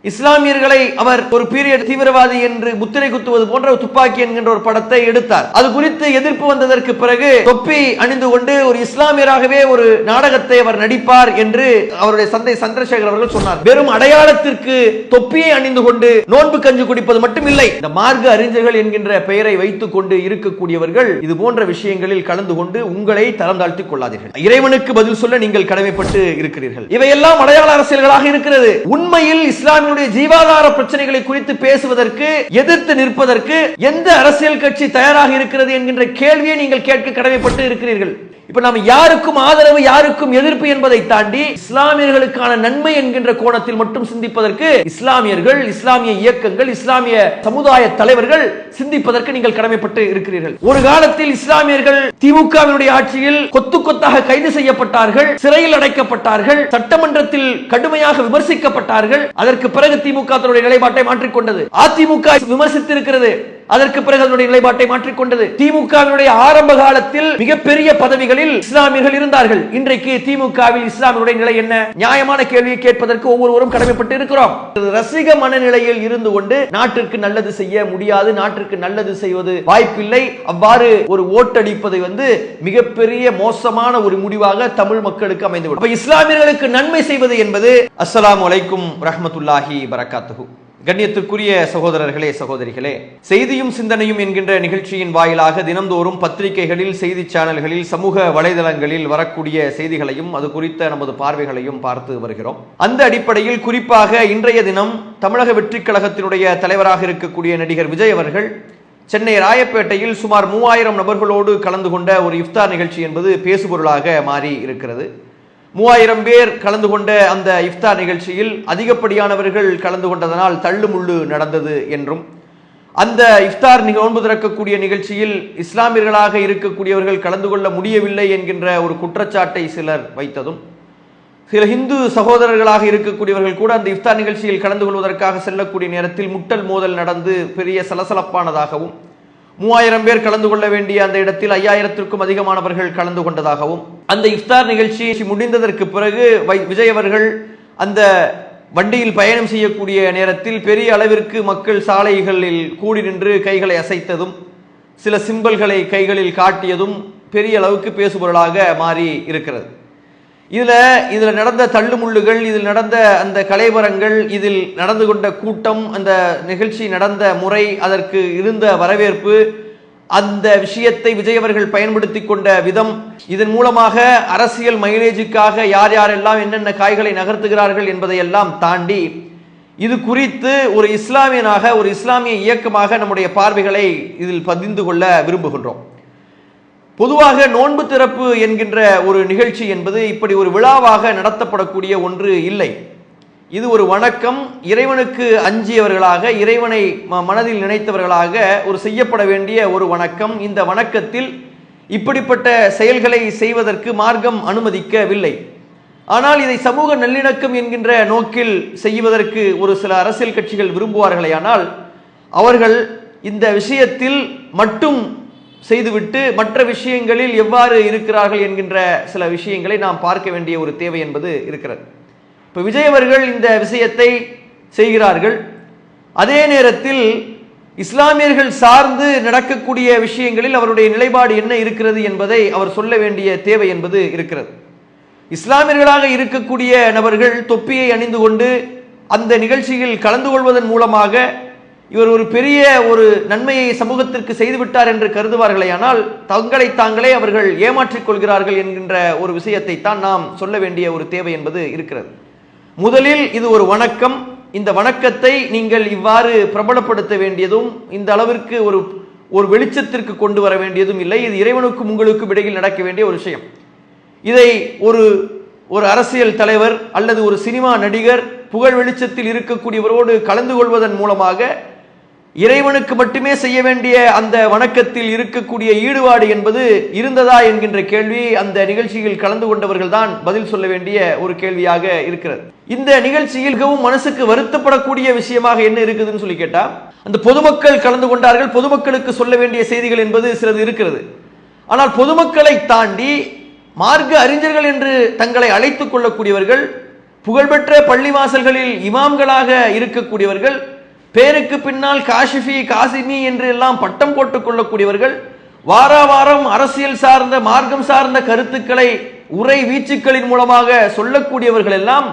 இஸ்லாமியர்களை அவர் ஒரு பீரியட் தீவிரவாதி என்று முத்திரை குத்துவது போன்ற துப்பாக்கி என்கின்ற ஒரு படத்தை எடுத்தார். அது குறித்து எதிர்ப்பு வந்ததற்கு பிறகு தொப்பி அணிந்து கொண்டு ஒரு இஸ்லாமியராகவே ஒரு நாடகத்தை அவர் நடிப்பார் என்று அவருடைய தந்தை சந்திரசேகர் அவர்கள் சொன்னார். வெறும் அடையாளத்திற்கு தொப்பியை அணிந்து கொண்டு நோன்பு கஞ்சி குடிப்பது மட்டும் இல்லை, இந்த மார்க்க அறிஞர்கள் என்கின்ற பெயரை வைத்துக் கொண்டு இருக்கக்கூடியவர்கள் இது போன்ற விஷயங்களில் கலந்து கொண்டு உங்களை தரம் தாழ்த்திக் கொள்ளாதீர்கள். இறைவனுக்கு பதில் சொல்ல நீங்கள் கடமைப்பட்டு இருக்கிறீர்கள். இவையெல்லாம் அடையாள அரசியல்களாக இருக்கிறது. உண்மையில் இஸ்லாமிய ஜீவாதார பிரச்சனைகளை குறித்து பேசுவதற்கு, எதிர்த்து நிற்பதற்கு எந்த அரசியல் கட்சி தயாராக இருக்கிறது என்கின்ற கேள்வியை நீங்கள் கேட்க கடமைப்பட்டு இருக்கிறீர்கள். இப்ப நாம் யாருக்கும் ஆதரவு யாருக்கும் எதிர்ப்பு என்பதை தாண்டி இஸ்லாமியர்களுக்கான நன்மை என்கின்ற கோணத்தில் மட்டும் சிந்திப்பதற்கு இஸ்லாமியர்கள், இஸ்லாமிய இயக்கங்கள், இஸ்லாமிய சமுதாய தலைவர்கள் சிந்திப்பதற்கு நீங்கள் கடமைப்பட்டு இருக்கிறீர்கள். ஒரு காலத்தில் இஸ்லாமியர்கள் திமுகவினுடைய ஆட்சியில் கொத்து கொத்தாக கைது செய்யப்பட்டார்கள், சிறையில் அடைக்கப்பட்டார்கள், சட்டமன்றத்தில் கடுமையாக விமர்சிக்கப்பட்டார்கள். அதற்கு பிறகு திமுக தன்னுடைய நிலைப்பாட்டை மாற்றிக்கொண்டது. அதிமுக விமர்சித்திருக்கிறது, அதற்கு பிறகு அதனுடைய நிலைப்பாட்டை மாற்றிக்கொண்டது. திமுகவினுடைய ஆரம்ப காலத்தில் மிகப்பெரிய பதவிகளில் இஸ்லாமியர்கள் இருந்தார்கள். இன்றைக்கு திமுகவில் இஸ்லாமியருடைய நிலை என்ன? நியாயமான கேள்வியை கேட்பதற்கு ஒவ்வொருவரும் கடமைப்பட்டு இருக்கிறோம். ரசிக மனநிலையில் இருந்து கொண்டு நாட்டிற்கு நல்லது செய்ய முடியாது, நாட்டிற்கு நல்லது செய்வது வாய்ப்பில்லை, அவ்வாறு ஒரு ஓட்டடிப்பதை மிகப்பெரிய மோசமான ஒரு முடிவாக தமிழ் மக்களுக்கு அமைந்துவிடும். இஸ்லாமியர்களுக்கு நன்மை செய்வது என்பது அஸ்ஸலாமு அலைக்கும் ரஹ்மத்துல்லாஹி பரக்காத்துஹு. கண்ணியத்திற்குரிய சகோதரர்களே, சகோதரிகளே, செய்தியும் சிந்தனையும் என்கின்ற நிகழ்ச்சியின் வாயிலாக தினந்தோறும் பத்திரிகைகளில், செய்தி சேனல்களில், சமூக வலைதளங்களில் வரக்கூடிய செய்திகளையும் அது குறித்த நமது பார்வைகளையும் பார்த்து வருகிறோம். அந்த அடிப்படையில் குறிப்பாக இன்றைய தினம் தமிழக வெற்றிக் கழகத்தினுடைய தலைவராக இருக்கக்கூடிய நடிகர் விஜய் அவர்கள் சென்னை ராயப்பேட்டையில் சுமார் 3000 நபர்களோடு கலந்து கொண்ட ஒரு இஃப்தார் நிகழ்ச்சி என்பது பேசுபொருளாக மாறி இருக்கிறது. 3000 பேர் கலந்து கொண்ட அந்த இஃப்தார் நிகழ்ச்சியில் அதிகப்படியானவர்கள் கலந்து கொண்டதனால் தள்ளுமுள்ளு நடந்தது என்றும், அந்த இஃப்தார் நோன்பு திறக்கக்கூடிய நிகழ்ச்சியில் இஸ்லாமியர்களாக இருக்கக்கூடியவர்கள் கலந்து கொள்ள முடியவில்லை என்கின்ற ஒரு குற்றச்சாட்டை சிலர் வைத்ததும், சில இந்து சகோதரர்களாக இருக்கக்கூடியவர்கள் கூட அந்த இஃப்தார் நிகழ்ச்சியில் கலந்து கொள்வதற்காக செல்லக்கூடிய நேரத்தில் முட்டல் மோதல் நடந்து பெரிய சலசலப்பானதாகவும், 3000 பேர் கலந்து கொள்ள வேண்டிய அந்த இடத்தில் 5000த்திற்கும் அதிகமானவர்கள் கலந்து கொண்டதாகவும், அந்த இஃப்தார் நிகழ்ச்சி முடிந்ததற்கு பிறகு விஜய் அவர்கள் அந்த வண்டியில் பயணம் செய்யக்கூடிய நேரத்தில் பெரிய அளவிற்கு மக்கள் சாலைகளில் கூடி நின்று கைகளை அசைத்ததும், சில சிம்பல்களை கைகளில் காட்டியதும் பெரிய அளவுக்கு பேசுபொருளாக மாறி இருக்கிறது. இதுல நடந்த தள்ளுமுள்ளுகள், இதில் நடந்த அந்த கலைவரங்கள், இதில் நடந்து கொண்ட கூட்டம், அந்த நிகழ்ச்சி நடந்த முறை, அதற்கு இருந்த வரவேற்பு, அந்த விஷயத்தை விஜய் அவர்கள் பயன்படுத்தி கொண்ட விதம், இதன் மூலமாக அரசியல் மைலேஜுக்காக யார் யாரெல்லாம் என்னென்ன காய்களை நகர்த்துகிறார்கள் என்பதையெல்லாம் தாண்டி இது குறித்து ஒரு இஸ்லாமியனாக, ஒரு இஸ்லாமிய இயக்கமாக நம்முடைய பார்வைகளை இதில் பதிந்து கொள்ள விரும்புகின்றோம். பொதுவாக நோன்பு திறப்பு என்கின்ற ஒரு நிகழ்ச்சி என்பது இப்படி ஒரு விழாவாக நடத்தப்படக்கூடிய ஒன்று இல்லை. இது ஒரு வணக்கம், இறைவனுக்கு அஞ்சியவர்களாக, இறைவனை மனதில் நினைத்தவர்களாக ஒரு செய்யப்பட வேண்டிய ஒரு வணக்கம். இந்த வணக்கத்தில் இப்படிப்பட்ட செயல்களை செய்வதற்கு மார்க்கம் அனுமதிக்கவில்லை. ஆனால் இதை சமூக நல்லிணக்கம் என்கின்ற நோக்கில் செய்வதற்கு ஒரு சில அரசியல் கட்சிகள் விரும்புவார்களேயானால் அவர்கள் இந்த விஷயத்தில் மட்டும் செய்துவிட்டு மற்ற விஷயங்களில் எவ்வாறு இருக்கிறார்கள் என்கின்ற சில விஷயங்களை நாம் பார்க்க வேண்டிய ஒரு தேவை என்பது இருக்கிறது. இப்போ விஜய் அவர்கள் இந்த விஷயத்தை செய்கிறார்கள். அதே நேரத்தில் இஸ்லாமியர்கள் சார்ந்து நடக்கக்கூடிய விஷயங்களில் அவருடைய நிலைப்பாடு என்ன இருக்கிறது என்பதை அவர் சொல்ல வேண்டிய தேவை என்பது இருக்கிறது. இஸ்லாமியர்களாக இருக்கக்கூடிய நபர்கள் தொப்பியை அணிந்து கொண்டு அந்த நிகழ்ச்சியில் கலந்து கொள்வதன் மூலமாக இவர் ஒரு பெரிய ஒரு நன்மையை சமூகத்திற்கு செய்துவிட்டார் என்று கருதுவார்களேயானால் தங்களை தாங்களே அவர்கள் ஏமாற்றிக் கொள்கிறார்கள் என்கின்ற ஒரு விஷயத்தை தான் நாம் சொல்ல வேண்டிய ஒரு தேவை என்பது இருக்கிறது. முதலில் இது ஒரு வணக்கம். இந்த வணக்கத்தை நீங்கள் இவ்வாறு பிரபலப்படுத்த வேண்டியதும், இந்த அளவிற்கு ஒரு வெளிச்சத்திற்கு கொண்டு வர வேண்டியதும் இல்லை. இது இறைவனுக்கும் உங்களுக்கும் இடையில் நடக்க வேண்டிய ஒரு விஷயம். இதை ஒரு அரசியல் தலைவர் அல்லது ஒரு சினிமா நடிகர் புகழ் வெளிச்சத்தில் இருக்கக்கூடியவரோடு கலந்து கொள்வதன் மூலமாக இறைவனுக்கு மட்டுமே செய்ய வேண்டிய அந்த வணக்கத்தில் இருக்கக்கூடிய ஈடுபாடு என்பது இருந்ததா என்கின்ற கேள்வி அந்த நிகழ்ச்சியில் கலந்து கொண்டவர்கள் தான் பதில் சொல்ல வேண்டிய ஒரு கேள்வியாக இருக்கிறது. இந்த நிகழ்ச்சியில் மிகவும் மனசுக்கு வருத்தப்படக்கூடிய விஷயமாக என்ன இருக்குதுன்னு சொல்லி கேட்டா, அந்த பொதுமக்கள் கலந்து கொண்டார்கள், பொதுமக்களுக்கு சொல்ல வேண்டிய செய்திகள் என்பது சிலது இருக்கிறது. ஆனால் பொதுமக்களை தாண்டி மார்க்க அறிஞர்கள் என்று தங்களை அழைத்துக் கொள்ளக்கூடியவர்கள், புகழ்பெற்ற பள்ளிவாசல்களில் இமாம்களாக இருக்கக்கூடியவர்கள், பேருக்கு பின்னால் காஷிஃபி காசிமி என்று எல்லாம் பட்டம் போட்டுக் கொள்ளக்கூடியவர்கள், வாராவாரம் அரசியல் சார்ந்த மார்க்கம் சார்ந்த கருத்துக்களை உரை வீச்சுக்களின் மூலமாக சொல்லக்கூடியவர்கள் எல்லாம்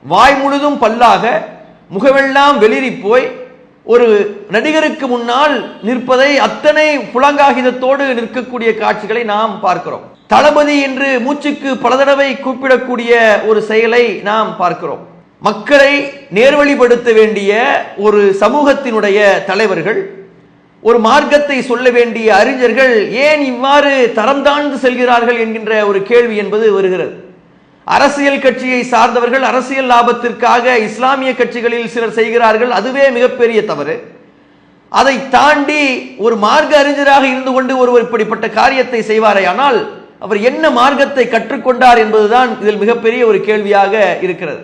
வாய் முழுதும் பல்லாக முகவெல்லாம் வெளிரி போய் ஒரு நடிகருக்கு முன்னால் நிற்பதை அத்தனை புலங்காகிதத்தோடு நிற்கக்கூடிய காட்சிகளை நாம் பார்க்கிறோம். தளபதி என்று மூச்சுக்கு பல தடவை கூப்பிடக்கூடிய ஒரு செயலை நாம் பார்க்கிறோம். மக்களை நேர்வழிப்படுத்த வேண்டிய ஒரு சமூகத்தினுடைய தலைவர்கள், ஒரு மார்க்கத்தை சொல்ல வேண்டிய அறிஞர்கள் ஏன் இவ்வாறு தரம் தாழ்ந்து செல்கிறார்கள் என்கின்ற ஒரு கேள்வி என்பது வருகிறது. அரசியல் கட்சியை சார்ந்தவர்கள் அரசியல் லாபத்திற்காக இஸ்லாமிய கட்சிகளில் சிலர் செய்கிறார்கள், அதுவே மிகப்பெரிய தவறு. அதை தாண்டி ஒரு மார்க்க அறிஞராக இருந்து கொண்டு ஒருவர் இப்படிப்பட்ட காரியத்தை செய்வாரே, ஆனால் அவர் என்ன மார்க்கத்தை கற்றுக்கொண்டார் என்பதுதான் இதில் மிகப்பெரிய ஒரு கேள்வியாக இருக்கிறது.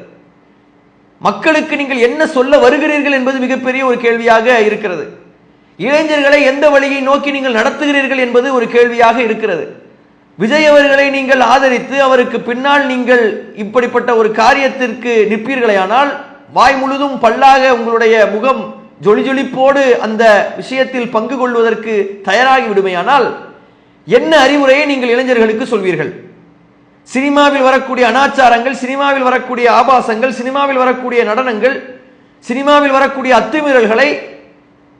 மக்களுக்கு நீங்கள் என்ன சொல்ல வருகிறீர்கள் என்பது மிகப்பெரிய ஒரு கேள்வியாக இருக்கிறது. இளைஞர்களை எந்த வழியை நோக்கி நீங்கள் நடத்துகிறீர்கள் என்பது ஒரு கேள்வியாக இருக்கிறது. விஜய் அவர்களை நீங்கள் ஆதரித்து அவருக்கு பின்னால் நீங்கள் இப்படிப்பட்ட ஒரு காரியத்திற்கு நிற்பீர்களேயானால் வாய் முழுதும் பல்லாக உங்களுடைய முகம் ஜொலிஜொலிப்போடு அந்த விஷயத்தில் பங்கு கொள்வதற்கு தயாராகி விடுமையானால் என்ன அறிவுரையை நீங்கள் இளைஞர்களுக்கு சொல்வீர்கள்? சினிமாவில் வரக்கூடிய அனாச்சாரங்கள், சினிமாவில் வரக்கூடிய ஆபாசங்கள், சினிமாவில் வரக்கூடிய நடனங்கள், சினிமாவில் வரக்கூடிய அத்துமீறல்களை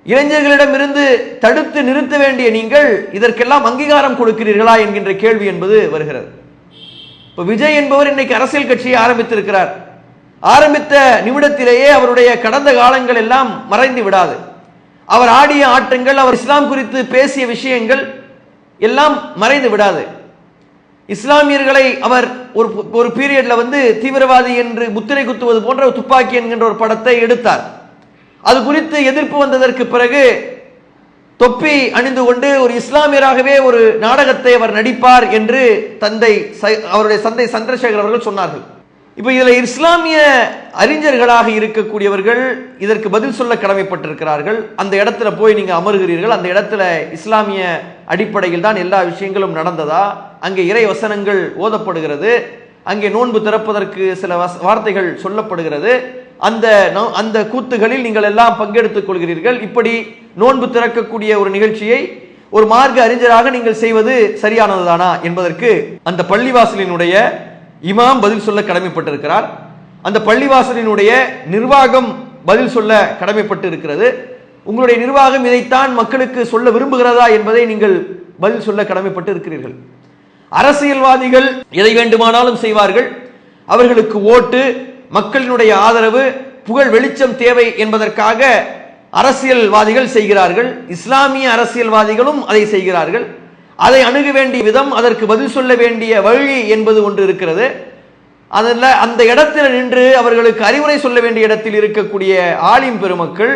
இளைஞர்களிடமிருந்து தடுத்து நிறுத்த வேண்டிய நீங்கள் இதற்கெல்லாம் அங்கீகாரம் கொடுக்கிறீர்களா என்கின்ற கேள்வி என்பது வருகிறது. இப்போ விஜய் என்பவர் இன்னைக்கு அரசியல் கட்சியை ஆரம்பித்திருக்கிறார். ஆரம்பித்த நிமிடத்திலேயே அவருடைய கடந்த காலங்கள் எல்லாம் மறைந்து விடாது. அவர் ஆடிய ஆட்டங்கள், அவர் இஸ்லாம் குறித்து பேசிய விஷயங்கள் எல்லாம் மறைந்து விடாது. இஸ்லாமியர்களை அவர் ஒரு பீரியட்ல தீவிரவாதி என்று முத்திரை குத்துவது போன்ற துப்பாக்கி என்கின்ற ஒரு படத்தை எடுத்தார். அது குறித்து எதிர்ப்பு வந்ததற்கு பிறகு தொப்பி அணிந்து கொண்டு ஒரு இஸ்லாமியராகவே ஒரு நாடகத்தை அவர் நடிப்பார் என்று அவருடைய தந்தை சந்திரசேகர் அவர்கள் சொன்னார்கள். இப்ப இதுல இஸ்லாமிய அறிஞர்களாக இருக்கக்கூடியவர்கள் இதற்கு பதில் சொல்ல கடமைப்பட்டிருக்கிறார்கள். அந்த இடத்துல போய் நீங்க அமர்கிறீர்கள், அந்த இடத்துல இஸ்லாமிய அடிப்படையில் தான் எல்லா விஷயங்களும் நடந்ததா, அங்கே இறை வசனங்கள் ஓதப்படுகிறது, அங்கே நோன்பு திறப்பதற்கு சில வார்த்தைகள் சொல்லப்படுகிறது, அந்த கூத்துகளில் நீங்கள் எல்லாம் பங்கெடுத்துக் கொள்கிறீர்கள். இப்படி நோன்பு திறக்கக்கூடிய ஒரு நிகழ்ச்சியை ஒரு மார்க்க அறிஞராக நீங்கள் செய்வது சரியானதுதானா என்பதற்கு அந்த பள்ளிவாசலினுடைய இமாம் பதில் சொல்ல கடமைப்பட்டிருக்கிறார். அந்த பள்ளிவாசலினுடைய நிர்வாகம் பதில் சொல்ல கடமைப்பட்டு இருக்கிறது. உங்களுடைய நிர்வாகம் இதைத்தான் மக்களுக்கு சொல்ல விரும்புகிறதா என்பதை நீங்கள் பதில் சொல்ல கடமைப்பட்டு இருக்கிறீர்கள். அரசியல்வாதிகள் எதை வேண்டுமானாலும் செய்வார்கள். அவர்களுக்கு ஓட்டு, மக்களினுடைய ஆதரவு, புகழ் வெளிச்சம் தேவை என்பதற்காக அரசியல்வாதிகள் செய்கிறார்கள். இஸ்லாமிய அரசியல்வாதிகளும் அதை செய்கிறார்கள். அதை அணுக வேண்டிய விதம், அதற்கு பதில் சொல்ல வேண்டிய வழி என்பது ஒன்று இருக்கிறது. அதில் அந்த இடத்தில் நின்று அவர்களுக்கு அறிவுரை சொல்ல வேண்டிய இடத்தில் இருக்கக்கூடிய ஆலிம் பெருமக்கள்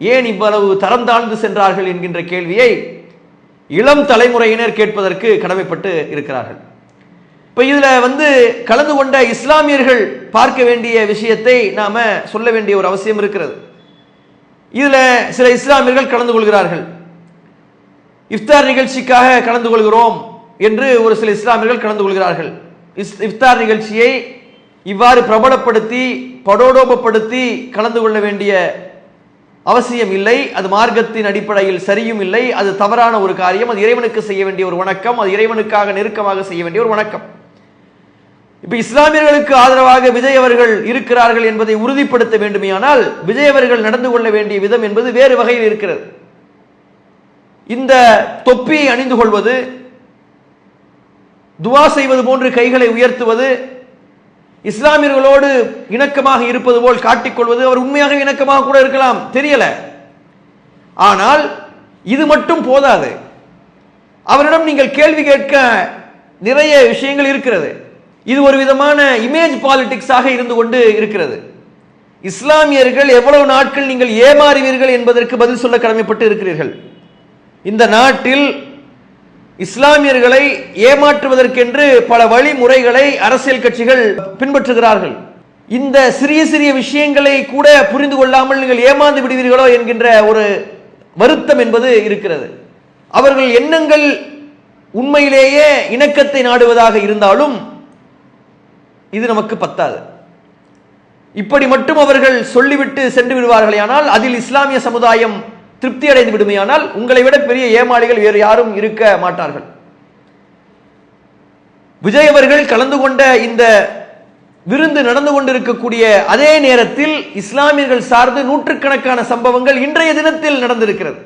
ஏன் இவ்வளவு தரம் தாழ்ந்து சென்றார்கள் என்கின்ற கேள்வியை இளம் தலைமுறையினர் கேட்பதற்கு கடமைப்பட்டு இருக்கிறார்கள். இப்ப இதுல கலந்து கொண்ட இஸ்லாமியர்கள் பார்க்க வேண்டிய விஷயத்தை நாம சொல்ல வேண்டிய ஒரு அவசியம் இருக்கிறது. இதுல சில இஸ்லாமியர்கள் கலந்து கொள்கிறார்கள். இஃப்தார் நிகழ்ச்சிக்காக கலந்து கொள்கிறோம் என்று ஒரு சில இஸ்லாமியர்கள் கலந்து கொள்கிறார்கள். இஃப்தார் நிகழ்ச்சியை இவ்வாறு பிரபலப்படுத்தி படோடோபப்படுத்தி கலந்து கொள்ள வேண்டிய அவசியம் இல்லை. அது மார்க்கத்தின் அடிப்படையில் சரியும் இல்லை. அது தவறான ஒரு காரியம். அது இறைவனுக்கு செய்ய வேண்டிய ஒரு வணக்கம். அது இறைவனுக்காக நெருக்கமாக செய்ய வேண்டிய ஒரு வணக்கம். இப்ப இஸ்லாமியர்களுக்கு ஆதரவாக விஜய் அவர்கள் இருக்கிறார்கள் என்பதை உறுதிப்படுத்த வேண்டுமையானால் விஜய் அவர்கள் நடந்து கொள்ள வேண்டிய விதம் என்பது வேறு வகையில் இருக்கிறது. இந்த தொப்பி அணிந்து கொள்வது, துவா செய்வது போன்று கைகளை உயர்த்துவது, இஸ்லாமியர்களோடு இணக்கமாக இருப்பது போல் காட்டிக்கொள்வது, அவர் உண்மையாக இணக்கமாக கூட இருக்கலாம், தெரியல. ஆனால் இது மட்டும் போதாது. அவரிடம் நீங்கள் கேள்வி கேட்க நிறைய விஷயங்கள் இருக்கிறது. இது ஒரு விதமான இமேஜ் பாலிடிக்ஸாக இருந்து கொண்டு இருக்கிறது. இஸ்லாமியர்கள் எவ்வளவு நாட்கள் நீங்கள் ஏமாறுவீர்கள் என்பதற்கு பதில் சொல்ல கடமைப்பட்டு இருக்கிறீர்கள். இந்த நாட்டில் இஸ்லாமியர்களை ஏமாற்றுவதற்கென்று பல வழிமுறைகளை அரசியல் கட்சிகள் பின்பற்றுகிறார்கள். இந்த சிறிய சிறிய விஷயங்களை கூட புரிந்து கொள்ளாமல் நீங்கள் ஏமாந்து விடுவீர்களோ என்கின்ற ஒரு வருத்தம் என்பது இருக்கிறது. அவர்கள் எண்ணங்கள் உண்மையிலேயே இணக்கத்தை நாடுவதாக இருந்தாலும் இது நமக்கு பத்தாது. இப்படி மட்டும் அவர்கள் சொல்லிவிட்டு சென்று விடுவார்களே ஆனால், அதில் இஸ்லாமிய சமுதாயம் திருப்தி அடைந்து விடுமையானால், உங்களை விட பெரிய ஏமாளிகள் வேறு யாரும் இருக்க மாட்டார்கள். விஜய் அவர்கள் கலந்து கொண்ட இந்த விருந்து நடந்து கொண்டிருக்கக்கூடிய அதே நேரத்தில் இஸ்லாமியர்கள் சார்ந்து நூற்றுக்கணக்கான சம்பவங்கள் இன்றைய தினத்தில் நடந்திருக்கிறது,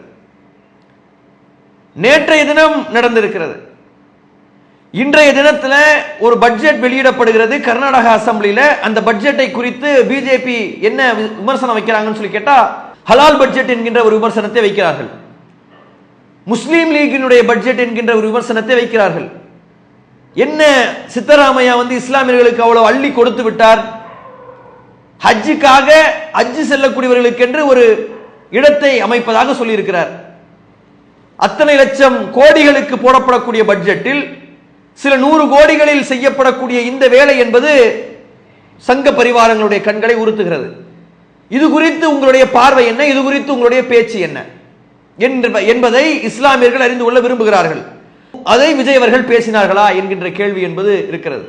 நேற்றைய தினம் நடந்திருக்கிறது. இன்றைய தினத்தில் ஒரு பட்ஜெட் வெளியிடப்படுகிறது கர்நாடக அசெம்பிளியில. அந்த பட்ஜெட்டை குறித்து பிஜேபி என்ன விமர்சனம் வைக்கிறாங்கன்னு சொல்லி கேட்டா, ஹலால் பட்ஜெட் என்கின்ற ஒரு விமர்சனத்தை வைக்கிறார்கள். முஸ்லீம் லீகினுடைய பட்ஜெட் என்கின்ற ஒரு விமர்சனத்தை வைக்கிறார்கள். என்ன சித்தராமையா இஸ்லாமியர்களுக்கு அவ்வளவு அள்ளி கொடுத்து விட்டார், ஹஜ்ஜுக்காக ஹஜ்ஜு செல்லக்கூடியவர்களுக்கு என்று ஒரு இடத்தை அமைப்பதாக சொல்லியிருக்கிறார். அத்தனை லட்சம் கோடிகளுக்கு போடப்படக்கூடிய பட்ஜெட்டில் சில 100 கோடிகளில் செய்யப்படக்கூடிய இந்த வேலை என்பது சங்க பரிவாரங்களுடைய கண்களை உறுத்துகிறது. இது குறித்து உங்களுடைய பார்வை என்ன, இது குறித்து உங்களுடைய பேச்சு என்ன என்பதை இஸ்லாமியர்கள் அறிந்து கொள்ள விரும்புகிறார்கள். அதை விஜய் அவர்கள் பேசினார்களா என்கின்ற கேள்வி என்பது இருக்கிறது.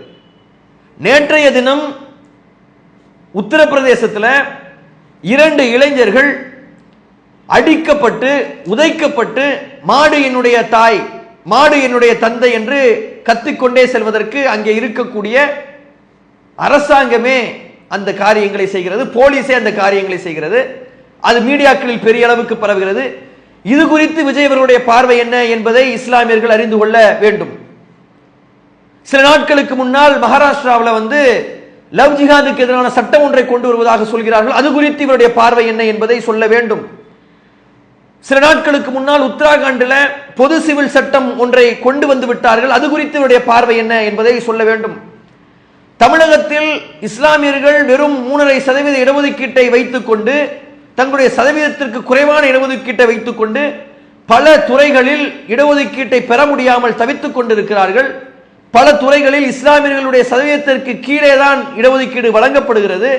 நேற்றைய தினம் உத்தரப்பிரதேசத்தில் 2 இளைஞர்கள் அடிக்கப்பட்டு உதைக்கப்பட்டு, மாடு என்னுடைய தாய், மாடு என்னுடைய தந்தை என்று கத்திக்கொண்டே செல்வதற்கு அங்கே இருக்கக்கூடிய அரசாங்கமே அந்த காரியங்களை செய்கிறது, போலீஸே அந்த காரியங்களை செய்கிறது. அது மீடியாக்களில் பெரிய அளவுக்கு பரவுகிறது. இது குறித்து விஜய் அவர்களுடைய பார்வை என்ன என்பதை இஸ்லாமியர்கள் அறிந்து கொள்ள வேண்டும். சில நாட்களுக்கு முன்னால் மகாராஷ்டிராவில் லவ் ஜிஹாதுக்கு எதிரான சட்டம் ஒன்றை கொண்டு வருவதாக சொல்கிறார்கள். அது குறித்து இவருடைய பார்வை என்ன என்பதை சொல்ல வேண்டும். சில நாட்களுக்கு முன்னால் உத்தராகண்டில் பொது சிவில் சட்டம் ஒன்றை கொண்டு வந்து விட்டார்கள். அது குறித்து இவருடைய பார்வை என்ன என்பதை சொல்ல வேண்டும். தமிழகத்தில் இஸ்லாமியர்கள் வெறும் 3.5% இடஒதுக்கீட்டை வைத்துக் கொண்டு, தங்களுடைய சதவீதத்திற்கு குறைவான இடஒதுக்கீட்டை வைத்துக் கொண்டு பல துறைகளில் இடஒதுக்கீட்டை பெற முடியாமல் தவித்துக் கொண்டிருக்கிறார்கள். பல துறைகளில் இஸ்லாமியர்களுடைய சதவீதத்திற்கு கீழே தான் இடஒதுக்கீடு வழங்கப்படுகிறது.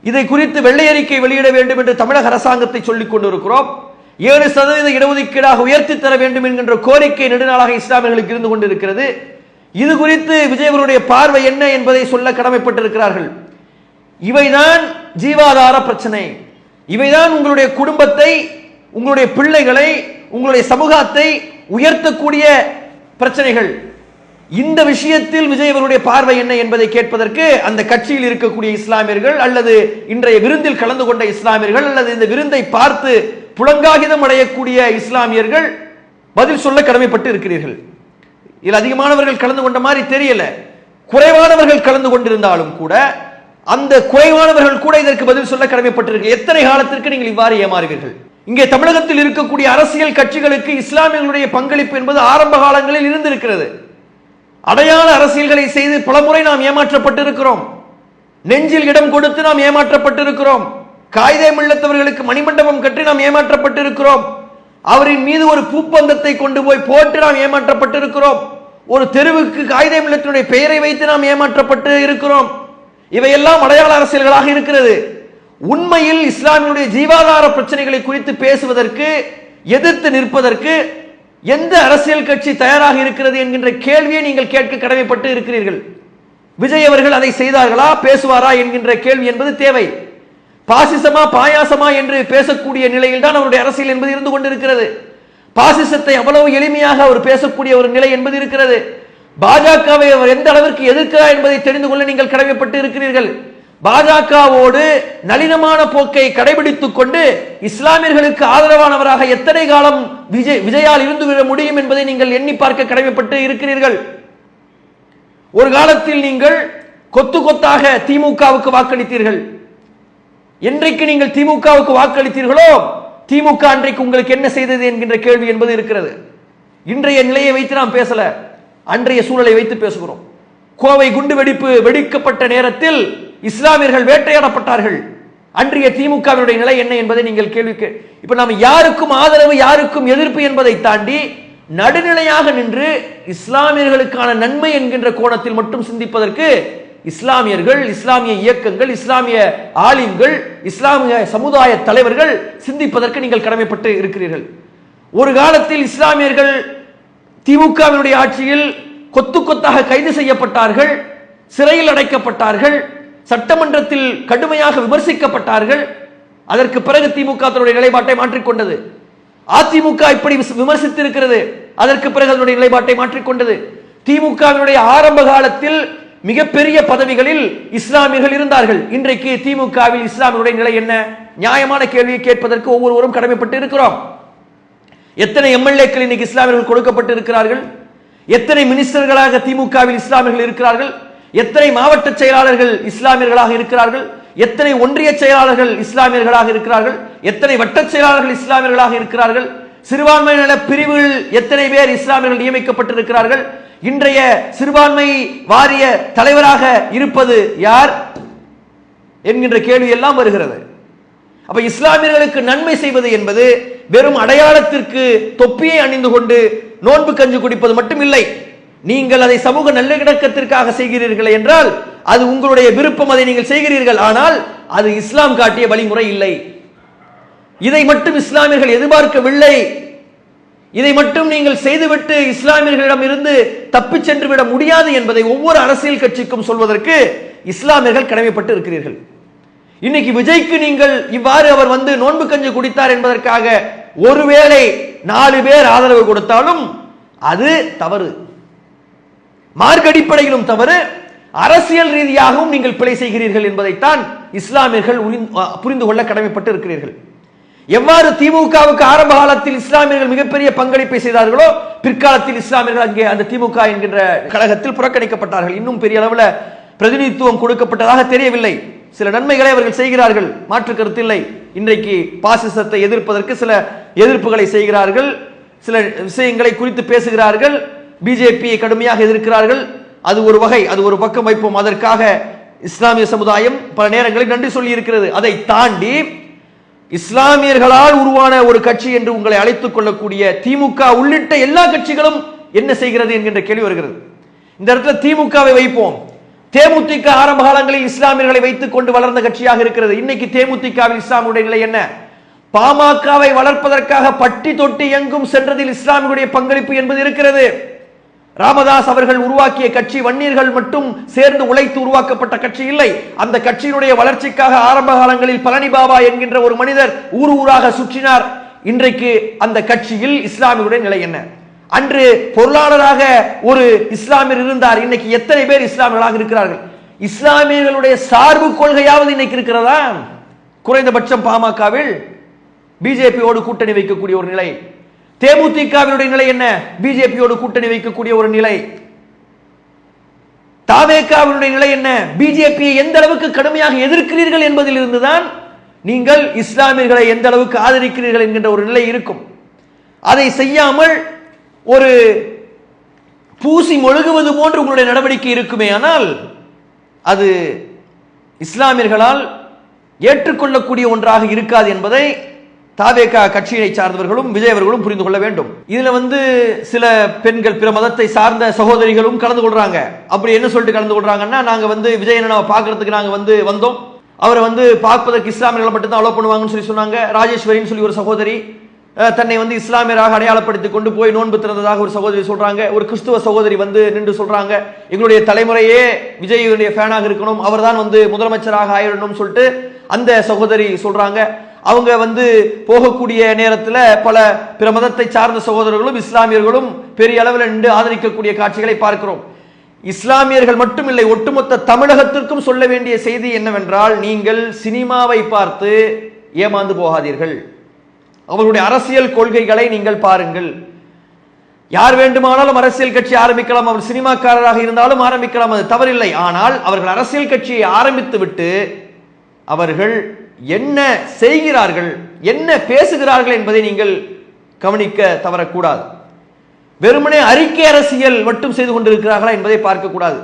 இதை குறித்து வெள்ளை அறிக்கை வெளியிட வேண்டும் என்று தமிழக அரசாங்கத்தை சொல்லிக் கொண்டிருக்கிறோம். 7% இடஒதுக்கீடாக உயர்த்தி தர வேண்டும் என்கின்ற கோரிக்கை நெடுநாளாக இஸ்லாமியர்களுக்கு இருந்து கொண்டிருக்கிறது. இது குறித்து விஜய் அவருடைய பார்வை என்ன என்பதை சொல்ல கடமைப்பட்டிருக்கிறார்கள். இவைதான் ஜீவாதார பிரச்சனை, இவைதான் உங்களுடைய குடும்பத்தை, உங்களுடைய பிள்ளைகளை, உங்களுடைய சமூகத்தை உயர்த்தக்கூடிய பிரச்சனைகள். இந்த விஷயத்தில் விஜய் அவருடைய பார்வை என்ன என்பதை கேட்பதற்கு அந்த கட்சியில் இருக்கக்கூடிய இஸ்லாமியர்கள் அல்லது இன்றைய விருந்தில் கலந்து கொண்ட இஸ்லாமியர்கள் அல்லது இந்த விருந்தை பார்த்து புலங்காகிதம் அடையக்கூடிய இஸ்லாமியர்கள் பதில் சொல்ல கடமைப்பட்டு இருக்கிறீர்கள். இதில் அதிகமானவர்கள் கலந்து கொண்ட மாதிரி தெரியல. குறைவானவர்கள் கலந்து கொண்டிருந்தாலும் கூட அந்த குறைவானவர்கள் கூட இதற்கு பதில் சொல்ல கடமைப்பட்டிருக்கிறார்கள். எத்தனை காலத்திற்கு நீங்கள் இவ்வாறு ஏமாறுவீர்கள்? இங்கே தமிழகத்தில் இருக்கக்கூடிய அரசியல் கட்சிகளுக்கு இஸ்லாமியர்களுடைய பங்களிப்பு என்பது ஆரம்ப காலங்களில் இருந்திருக்கிறது. அடையாள அரசியல்களை செய்து பலமுறை நாம் ஏமாற்றப்பட்டிருக்கிறோம். நெஞ்சில் இடம் கொடுத்து நாம் ஏமாற்றப்பட்டிருக்கிறோம். காயிதே மில்லத்தவர்களுக்கு மணிமண்டபம் கட்டி நாம் ஏமாற்றப்பட்டிருக்கிறோம். அவரின் மீது ஒரு பூப்பந்தத்தை கொண்டு போய் போட்டு நாம் ஏமாற்றப்பட்டிருக்கிறோம். ஒரு தெருவுக்கு காயிதே மில்லத்தினுடைய பெயரை வைத்து நாம் ஏமாற்றப்பட்டு இருக்கிறோம். இவையெல்லாம் அடையாள அரசியல்களாக இருக்கிறது. உண்மையில் இஸ்லாமியுடைய ஜீவாதார பிரச்சனைகளை குறித்து பேசுவதற்கு, எதிர்த்து நிற்பதற்கு எந்த அரசியல் கட்சி தயாராக இருக்கிறது என்கின்ற கேள்வியை நீங்கள் கேட்க கடமைப்பட்டு இருக்கிறீர்கள். விஜய் அவர்கள் அதை செய்தார்களா, பேசுவாரா என்கின்ற கேள்வி என்பது தேவை. பாசிசமா பாயாசமா என்று பேசக்கூடிய நிலையில் தான் அவருடைய அரசியல் என்பது இருந்து கொண்டிருக்கிறது. பாசிசத்தை அவ்வளவு எளிமையாக அவர் பேசக்கூடிய ஒரு நிலை என்பது இருக்கிறது. பாஜகவை அவர் எந்த அளவிற்கு எதிர்க்கிறார் என்பதை தெரிந்து கொள்ள நீங்கள் கடமைப்பட்டு இருக்கிறீர்கள். பாஜகவோடு நளினமான போக்கை கடைபிடித்துக் கொண்டு இஸ்லாமியர்களுக்கு ஆதரவானவராக எத்தனை காலம் விஜயால் இருந்து விட முடியும் என்பதை நீங்கள் எண்ணி பார்க்க கடமைப்பட்டு இருக்கிறீர்கள். ஒரு காலத்தில் நீங்கள் கொத்து கொத்தாக திமுகவுக்கு வாக்களித்தீர்கள். என்றைக்கு நீங்கள் திமுகவுக்கு வாக்களித்தீர்களோ திமுக அன்றைக்கு உங்களுக்கு என்ன செய்தது என்கின்ற கேள்வி என்பது இருக்கிறது. இன்றைய நிலையை வைத்து நாம் பேசல, அன்றைய சூழலை வைத்து பேசுகிறோம். கோவை குண்டு வெடிப்பு வெடிக்கப்பட்ட நேரத்தில் இஸ்லாமியர்கள் வேட்டையாடப்பட்டார்கள். அன்றைய திமுகவினுடைய நிலை என்ன என்பதை நீங்கள் கேள்விக்கு இப்ப நாம் யாருக்கும் ஆதரவு யாருக்கும் எதிர்ப்பு என்பதை தாண்டி நடுநிலையாக நின்று இஸ்லாமியர்களுக்கான நன்மை என்கின்ற கோணத்தில் மட்டும் சிந்திப்பதற்கு இஸ்லாமியர்கள், இஸ்லாமிய இயக்கங்கள், இஸ்லாமிய ஆலிம்கள், இஸ்லாமிய சமுதாய தலைவர்கள் சிந்திப்பதற்கு நீங்கள் கடமைப்பட்டு இருக்கிறீர்கள். ஒரு காலத்தில் இஸ்லாமியர்கள் திமுகவினுடைய ஆட்சியில் கொத்து கொத்தாக கைது செய்யப்பட்டார்கள், சிறையில் அடைக்கப்பட்டார்கள். சட்டமன்றத்தில் கடுமையாக விமர்சிக்கப்பட்டார்கள். அதற்கு பிறகு திமுக தன்னுடைய நிலைப்பாட்டை மாற்றிக்கொண்டது. அதிமுக இப்படி விமர்சித்து இருக்கிறது, அதற்கு பிறகு அதனுடைய நிலைப்பாட்டை மாற்றிக்கொண்டது. திமுகவினுடைய ஆரம்ப காலத்தில் மிகப்பெரிய பதவிகளில் இஸ்லாமியர்கள் இருந்தார்கள். இன்றைக்கு திமுகவில் இஸ்லாமியருடைய நிலை என்ன? நியாயமான கேள்வியை கேட்பதற்கு ஒவ்வொருவரும் கடமைப்பட்டு இருக்கிறோம். எத்தனை எம்எல்ஏக்கள் இன்னைக்கு இஸ்லாமியர்கள் கொடுக்கப்பட்டு இருக்கிறார்கள்? எத்தனை மினிஸ்டர்களாக திமுகவில் இஸ்லாமியர்கள் இருக்கிறார்கள்? எத்தனை மாவட்ட செயலாளர்கள் இஸ்லாமியர்களாக இருக்கிறார்கள்? எத்தனை ஒன்றிய செயலாளர்கள் இஸ்லாமியர்களாக இருக்கிறார்கள்? எத்தனை வட்ட செயலாளர்கள் இஸ்லாமியர்களாக இருக்கிறார்கள்? சிறுபான்மை நல பிரிவுகள் எத்தனை பேர் இஸ்லாமியர்கள் நியமிக்கப்பட்டிருக்கிறார்கள்? இன்றைய சிறுபான்மை வாரிய தலைவராக இருப்பது யார் என்கின்ற கேள்வி எல்லாம் வருகிறது. அப்ப இஸ்லாமியர்களுக்கு நன்மை செய்வது என்பது வெறும் அடையாளத்திற்கு தொப்பியை அணிந்து கொண்டு நோன்பு கஞ்சி குடிப்பது மட்டும் இல்லை. நீங்கள் அதை சமூக நல்லிணக்கத்திற்காக செய்கிறீர்கள் என்றால் அது உங்களுடைய விருப்பம், அதை நீங்கள் செய்கிறீர்கள். ஆனால் அது இஸ்லாம் காட்டிய வழிமுறை இல்லை. இதை மட்டும் இஸ்லாமியர்கள் எதிர்பார்க்கவில்லை. இதை மட்டும் நீங்கள் செய்துவிட்டு இஸ்லாமியர்களிடம் இருந்து தப்பிச் சென்று விட முடியாது என்பதை ஒவ்வொரு அரசியல் கட்சிக்கும் சொல்வதற்கு இஸ்லாமியர்கள் கடமைப்பட்டு இருக்கிறீர்கள். இன்னைக்கு விஜய்க்கு நீங்கள் இவ்வாறு அவர் வந்து நோன்பு கஞ்சி குடித்தார் என்பதற்காக ஒருவேளை 4 பேர் ஆதரவு கொடுத்தாலும் அது தவறு. மார்க்க அடிப்படையிலும் தவறு, அரசியல் ரீதியாகவும் நீங்கள் பிழை செய்கிறீர்கள் என்பதைத்தான் இஸ்லாமியர்கள் புரிந்து கொள்ள கடமைப்பட்டு இருக்கிறீர்கள். எவ்வாறு திமுகவுக்கு ஆரம்ப காலத்தில் இஸ்லாமியர்கள் மிகப்பெரிய பங்களிப்பை செய்தார்களோ பிற்காலத்தில் இஸ்லாமியர்கள் அங்கே அந்த திமுக என்கின்ற கழகத்தில் புறக்கணிக்கப்பட்டார்கள். இன்னும் பெரிய அளவில் பிரதிநிதித்துவம் கொடுக்கப்பட்டதாக தெரியவில்லை. சில நன்மைகளை அவர்கள் செய்கிறார்கள், மாற்று கருத்தில்லை. இன்றைக்கு பாசிசத்தை எதிர்ப்பதற்கு சில எதிர்ப்புகளை செய்கிறார்கள், சில விஷயங்களை குறித்து பேசுகிறார்கள், பிஜேபியை கடுமையாக எதிர்க்கிறார்கள். அது ஒரு வகை, அது ஒரு பக்கம் வைப்போம். அதற்காக இஸ்லாமிய சமுதாயம் பல நேரங்களில் நன்றி சொல்லி இருக்கிறது. அதை தாண்டி இஸ்லாமியர்களால் உருவான ஒரு கட்சி என்று உங்களை அழைத்துக் கொள்ளக்கூடிய திமுக உள்ளிட்ட எல்லா கட்சிகளும் என்ன செய்கிறது என்கின்ற கேள்வி வருகிறது. இந்த இடத்துல திமுகவை வைப்போம். தேமுதிக ஆரம்ப காலங்களில் இஸ்லாமியர்களை வைத்துக் கொண்டு வளர்ந்த கட்சியாக இருக்கிறது. இன்னைக்கு தேமுதிகவில் இஸ்லாமுடைய நிலை என்ன? பாமகவை வளர்ப்பதற்காக பட்டி தொட்டி எங்கும் சென்றதில் இஸ்லாமியருடைய பங்களிப்பு என்பது இருக்கிறது. ராமதாஸ் அவர்கள் உருவாக்கிய கட்சி வன்னியர்கள் மட்டும் சேர்ந்து உழைத்து உருவாக்கப்பட்ட கட்சி இல்லை. அந்த கட்சியினுடைய வளர்ச்சிக்காக ஆரம்ப காலங்களில் பழனி பாபா என்கின்ற ஒரு மனிதர் ஊர் ஊராக சுற்றினார். இன்றைக்கு அந்த கட்சியில் இஸ்லாமியருடைய நிலை என்ன? அன்று பொருளாளராக ஒரு இஸ்லாமியர் இருந்தார். இன்னைக்கு எத்தனை பேர் இஸ்லாமியர்களாக இருக்கிறார்கள்? இஸ்லாமியர்களுடைய சார்பு கொள்கையாவது இன்னைக்கு இருக்கிறதா? குறைந்தபட்சம் பாமகவில் பிஜேபியோடு கூட்டணி வைக்கக்கூடிய ஒரு நிலை. தேமுதிகவினுடைய நிலை என்ன? பிஜேபியோடு கூட்டணி வைக்கக்கூடிய ஒரு நிலை. தவேகாவினுடைய நிலை என்ன? பிஜேபியை எந்த அளவுக்கு கடுமையாக எதிர்க்கிறீர்கள் என்பதில் இருந்துதான் நீங்கள் இஸ்லாமியர்களை எந்த அளவுக்கு ஆதரிக்கிறீர்கள் என்கின்ற ஒரு நிலை இருக்கும். அதை செய்யாமல் ஒரு பூசி மொழுகுவது போன்று உங்களுடைய நடவடிக்கை இருக்குமே, ஆனால் அது இஸ்லாமியர்களால் ஏற்றுக்கொள்ளக்கூடிய ஒன்றாக இருக்காது என்பதை தவேகா கட்சியை சார்ந்தவர்களும் விஜய் அவர்களும் புரிந்து கொள்ள வேண்டும். இதுல சில பெண்கள், பிற மதத்தை சார்ந்த சகோதரிகளும் கலந்து கொள்றாங்க. அப்படி என்ன சொல்லிட்டு கலந்து கொள்றாங்கன்னா, நாங்க விஜய் அண்ணாவை பார்க்கறதுக்கு நாங்க வந்தோம், அவரை பார்ப்பதற்கு இஸ்லாமியர்களை மட்டும்தான் அலோ பண்ணுவாங்கன்னு சொல்லி சொன்னாங்க. ராஜேஸ்வரின்னு சொல்லி ஒரு சகோதரி தன்னை இஸ்லாமியராக அடையாளப்படுத்திக் கொண்டு போய் நோன்பு திறந்ததாக ஒரு சகோதரி சொல்றாங்க. ஒரு கிறிஸ்துவ சகோதரி நின்று சொல்றாங்க, எங்களுடைய தலைமுறையே விஜயுடைய ஃபேனாக இருக்கணும், அவர் தான் முதலமைச்சராக ஆயிடணும் சொல்லிட்டு அந்த சகோதரி சொல்றாங்க. அவங்க போகக்கூடிய நேரத்தில் பல பிற மதத்தை சார்ந்த சகோதரர்களும் இஸ்லாமியர்களும் பெரிய அளவில் நின்று ஆதரிக்கக்கூடிய காட்சிகளை பார்க்கிறோம். இஸ்லாமியர்கள் மட்டுமில்லை, ஒட்டுமொத்த தமிழகத்திற்கும் சொல்ல வேண்டிய செய்தி என்னவென்றால், நீங்கள் சினிமாவை பார்த்து ஏமாந்து போகாதீர்கள். அவர்களுடைய அரசியல் கொள்கைகளை நீங்கள் பாருங்கள். யார் வேண்டுமானாலும் அரசியல் கட்சி ஆரம்பிக்கலாம், அவர் சினிமாக்காரராக இருந்தாலும் ஆரம்பிக்கலாம், அது தவறில்லை. ஆனால் அவர்கள் அரசியல் கட்சியை ஆரம்பித்து விட்டு அவர்கள் என்ன செய்கிறார்கள், என்ன பேசுகிறார்கள் என்பதை நீங்கள் கவனிக்க தவறக்கூடாது. வெறுமனே அறிக்கை அரசியல் மட்டும் செய்து கொண்டிருக்கிறார்களா என்பதை பார்க்க கூடாது.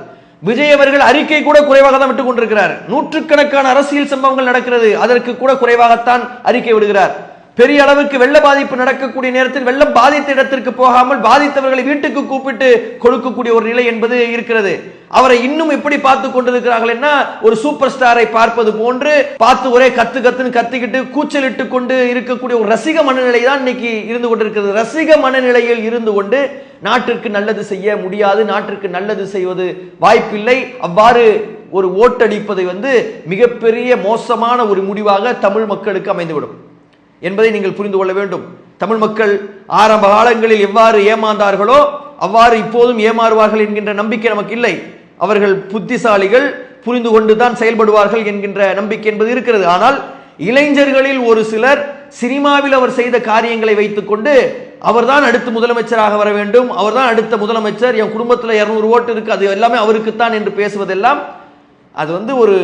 விஜய் அவர்கள் அறிக்கை கூட குறைவாக தான் விட்டுக் கொண்டிருக்கிறார். நூற்றுக்கணக்கான அரசியல் சம்பவங்கள் நடக்கிறது, அதற்கு கூட குறைவாகத்தான் அறிக்கை விடுகிறார். பெரிய அளவுக்கு வெள்ள பாதிப்பு நடக்கக்கூடிய நேரத்தில் வெள்ளம் பாதித்த இடத்திற்கு போகாமல் பாதித்தவர்களை வீட்டுக்கு கூப்பிட்டு கொடுக்கக்கூடிய ஒரு நிலை என்பது இருக்கிறது. அவரை இன்னும் எப்படி பார்த்து கொண்டிருக்கிறார்கள் என்ன, ஒரு சூப்பர் ஸ்டாரை பார்ப்பது போன்று பார்த்து ஒரே கத்துன்னு கத்திக்கிட்டு கூச்சலிட்டு கொண்டு இருக்கக்கூடிய ஒரு ரசிக மனநிலை தான் இன்னைக்கு இருந்து கொண்டிருக்கிறது. ரசிக மனநிலையில் இருந்து கொண்டு நாட்டிற்கு நல்லது செய்ய முடியாது, நாட்டிற்கு நல்லது செய்வது வாய்ப்பில்லை. அவ்வாறு ஒரு ஓட்டடிப்பதை மிகப்பெரிய மோசமான ஒரு முடிவாக தமிழ் மக்களுக்கு அமைந்துவிடும் என்பதை நீங்கள் புரிந்து கொள்ள வேண்டும். தமிழ் மக்கள் ஆரம்ப காலங்களில் எவ்வாறு ஏமாந்தார்களோ அவ்வாறு இப்போதும் ஏமாறுவார்கள் என்கின்ற நம்பிக்கை நமக்கு இல்லை. அவர்கள் புத்திசாலிகள், புரிந்து கொண்டுதான் செயல்படுவார்கள் என்கின்ற நம்பிக்கை என்பது இருக்கிறது. ஆனால் இளைஞர்களில் ஒரு சிலர் சினிமாவில் அவர் செய்த காரியங்களை வைத்துக் கொண்டு அவர்தான் அடுத்த முதலமைச்சராக வர வேண்டும், அவர்தான் அடுத்த முதலமைச்சர், என் குடும்பத்தில் 200 ஓட்டு இருக்கு, அது எல்லாமே அவருக்குத்தான் என்று பேசுவதெல்லாம் அது ஒரு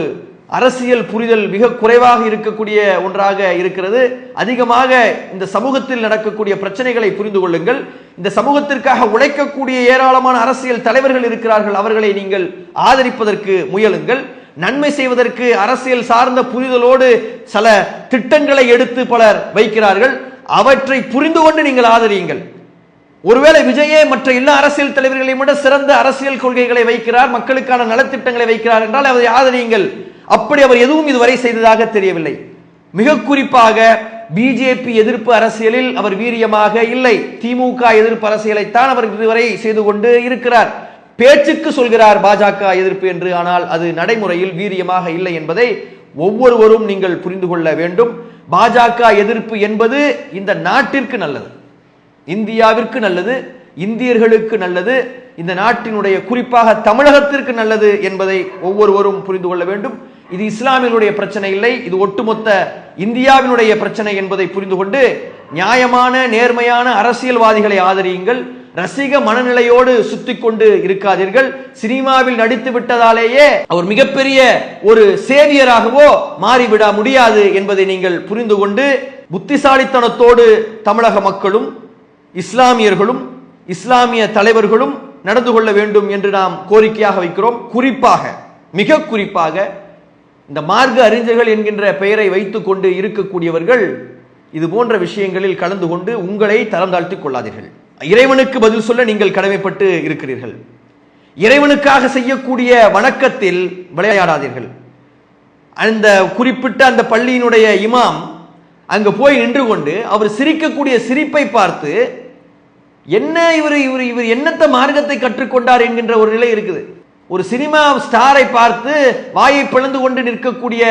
அரசியல் புரிதல் மிக குறைவாக இருக்கக்கூடிய ஒன்றாக இருக்கிறது. அதிகமாக இந்த சமூகத்தில் நடக்கக்கூடிய பிரச்சனைகளை புரிந்து கொள்ளுங்கள். இந்த சமூகத்திற்காக உழைக்கக்கூடிய ஏராளமான அரசியல் தலைவர்கள் இருக்கிறார்கள், அவர்களை நீங்கள் ஆதரிப்பதற்கு முயலுங்கள். நன்மை செய்வதற்கு அரசியல் சார்ந்த புரிதலோடு சில திட்டங்களை எடுத்து பலர் வைக்கிறார்கள், அவற்றை புரிந்து கொண்டு நீங்கள் ஆதரியுங்கள். ஒருவேளை விஜயே மற்ற எல்லா அரசியல் தலைவர்களையும் விட சிறந்த அரசியல் கொள்கைகளை வைக்கிறார், மக்களுக்கான நலத்திட்டங்களை வைக்கிறார் என்றால் அதை ஆதரியுங்கள். அப்படி அவர் எதுவும் இதுவரை செய்ததாக தெரியவில்லை. மிக குறிப்பாக பிஜேபி எதிர்ப்பு அரசியலில் அவர் வீரியமாக இல்லை. திமுக எதிர்ப்பு அரசியலைத்தான் அவர் இதுவரை செய்து கொண்டு இருக்கிறார். பேச்சுக்கு சொல்கிறார் பாஜக எதிர்ப்பு என்று, ஆனால் அது நடைமுறையில் வீரியமாக இல்லை என்பதை ஒவ்வொருவரும் நீங்கள் புரிந்து கொள்ள வேண்டும். பாஜக எதிர்ப்பு என்பது இந்த நாட்டிற்கு நல்லது, இந்தியாவிற்கு நல்லது, இந்தியர்களுக்கு நல்லது, இந்த நாட்டினுடைய குறிப்பாக தமிழகத்திற்கு நல்லது என்பதை ஒவ்வொருவரும் புரிந்து கொள்ள வேண்டும். இது இஸ்லாமியர்களுடைய பிரச்சனை இல்லை, இது ஒட்டுமொத்த இந்தியாவினுடைய பிரச்சனை என்பதை புரிந்து கொண்டு நியாயமான நேர்மையான அரசியல்வாதிகளை ஆதரியுங்கள். ரசிக மனநிலையோடு சுத்தி கொண்டு இருக்காதீர்கள். சினிமாவில் நடித்து விட்டதாலேயே அவர் மிகப்பெரிய ஒரு சேவியராகவோ மாறிவிட முடியாது என்பதை நீங்கள் புரிந்து கொண்டு புத்திசாலித்தனத்தோடு தமிழக மக்களும் இஸ்லாமியர்களும் இஸ்லாமிய தலைவர்களும் நடந்து கொள்ள வேண்டும் என்று நாம் கோரிக்கையாக வைக்கிறோம். குறிப்பாக மிக குறிப்பாக இந்த மார்க்க அறிஞர்கள் என்கின்ற பெயரை வைத்துக் கொண்டு இருக்கக்கூடியவர்கள் இது போன்ற விஷயங்களில் கலந்து கொண்டு உங்களை தரம் தாழ்த்திக் கொள்ளாதீர்கள். இறைவனுக்கு பதில் சொல்ல நீங்கள் கடமைப்பட்டு இருக்கிறீர்கள். இறைவனுக்காக செய்யக்கூடிய வணக்கத்தில் விளையாடாதீர்கள். அந்த குறிப்பிட்ட அந்த பள்ளியினுடைய இமாம் அங்க போய் நின்று கொண்டு அவர் சிரிக்கக்கூடிய சிரிப்பை பார்த்து என்ன இவர் இவர் இவர் என்னத்த மார்க்கத்தை கற்றுக்கொண்டார் என்கின்ற ஒரு நிலை இருக்குது. ஒரு சினிமா ஸ்டாரை பார்த்து வாயை பிளந்து கொண்டு நிற்கக்கூடிய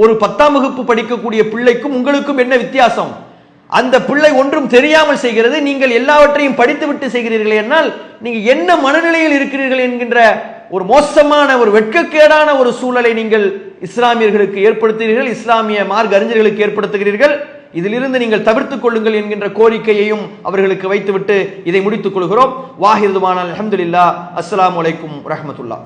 ஒரு 10ஆம் வகுப்பு படிக்கக்கூடிய பிள்ளைக்கும் உங்களுக்கும் என்ன வித்தியாசம்? அந்த பிள்ளை ஒன்றும் தெரியாமல் செய்கிறது, நீங்கள் எல்லாவற்றையும் படித்துவிட்டு செய்கிறீர்கள். என்னால் நீங்க என்ன மனநிலையில் இருக்கிறீர்கள் என்கின்ற ஒரு மோசமான ஒரு வெட்கக்கேடான ஒரு சூழலை நீங்கள் இஸ்லாமியர்களுக்கு ஏற்படுத்துகிறீர்கள், இஸ்லாமிய மார்க்க அறிஞர்களுக்கு ஏற்படுத்துகிறீர்கள். இதிலிருந்து நீங்கள் தவிர்த்துக் கொள்ளுங்கள் என்கின்ற கோரிக்கையையும் அவர்களுக்கு வைத்துவிட்டு இதை முடித்துக் கொள்கிறோம். வாஹிர் துவானா அல்ஹம்துலில்லாஹ். அஸ்ஸலாமு அலைக்கும் ரஹ்மத்துல்லாஹ்.